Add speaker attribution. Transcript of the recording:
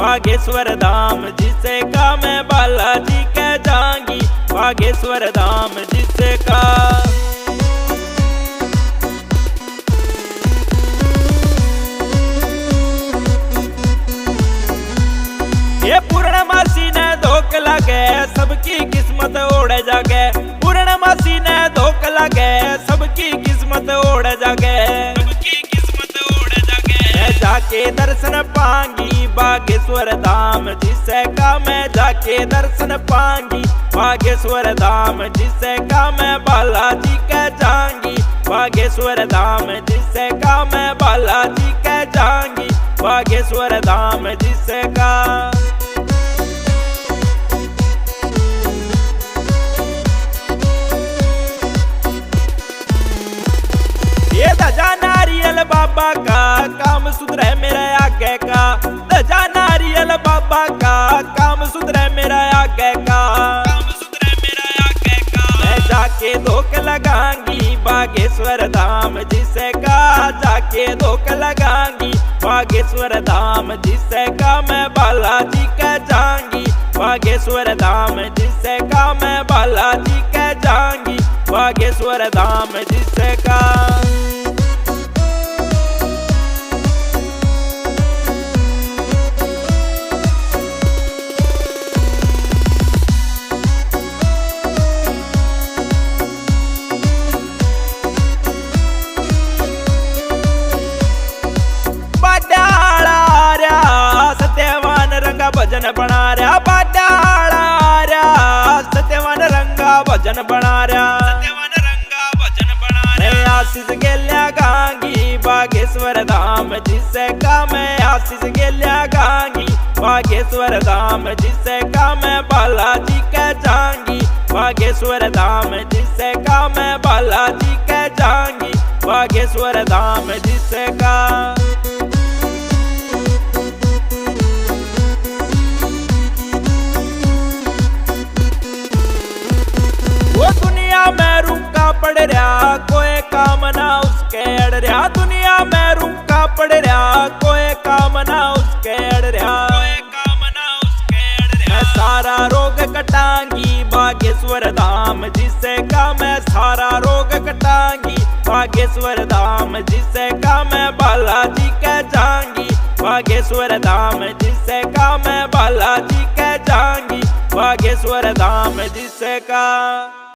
Speaker 1: बागेश्वर धाम जिसे का मैं बालाजी के जाऊंगी, बागेश्वर धाम जिसे का। ये पूर्णमासी ने धोख लगे सबकी किस्मत ओढ़ जागे, पूर्णमासी ने धोख लगे सबकी किस्मत ओढ़ जागे, सबकी किस्मत ओढ़ जागे। मैं जाके दर्शन पाऊंगी बागेश्वर धाम जिसे का मैं जाके दर्शन पाऊंगी, बागेश्वर धाम जिसे का मैं बालाजी के जाऊंगी, बागेश्वर धाम जिसे का मैं बालाजी के जाऊंगी, बागेश्वर धाम जिसे का। ये धजा नारियल बाबा का काम सुधरे मेरे आगे का, धजा नारियल बाबा का काम सुधरे मेरा आगे का, काम सुधरे मेरा आगे का। मैं जाके धोख लगाऊंगी बागेश्वर धाम जिसे का, जाके धोख लगाऊंगी बागेश्वर धाम जिसे का मैं बालाजी के जाऊंगी, बागेश्वर धाम जिसे का मैं बालाजी के जाऊंगी, बागेश्वर धाम जिसे का। भजन बना रहा बाडाला रहा, सत्यवान रंगा भजन बना रहा, सत्यवान रंगा भजन बना रहा। आशीष गेल्या गांगी बागेश्वर धाम जिसे का मैं, आशीष गेल्या गांगी बागेश्वर धाम जिसे का मैं बालाजी के जाऊंगी, बागेश्वर धाम जिसे का मैं बालाजी के जाऊंगी, बागेश्वर धाम जिसे का। वो दुनिया में रुका पड़ रहा कोई काम ना उसके अड़ रहा, दुनिया में रुका पड़ रहा कोई काम ना उसके अड़ रहा, कोई काम ना उसके अड़ रहा। मैं सारा रोग कटांगी बागेश्वर धाम जिसे का मैं, सारा रोग कटांगी बागेश्वर धाम जिसे का मैं बालाजी के जाऊंगी, बागेश्वर धाम जिसे का मैं बालाजी के जाऊंगी, बागेश्वर धाम जिसे का।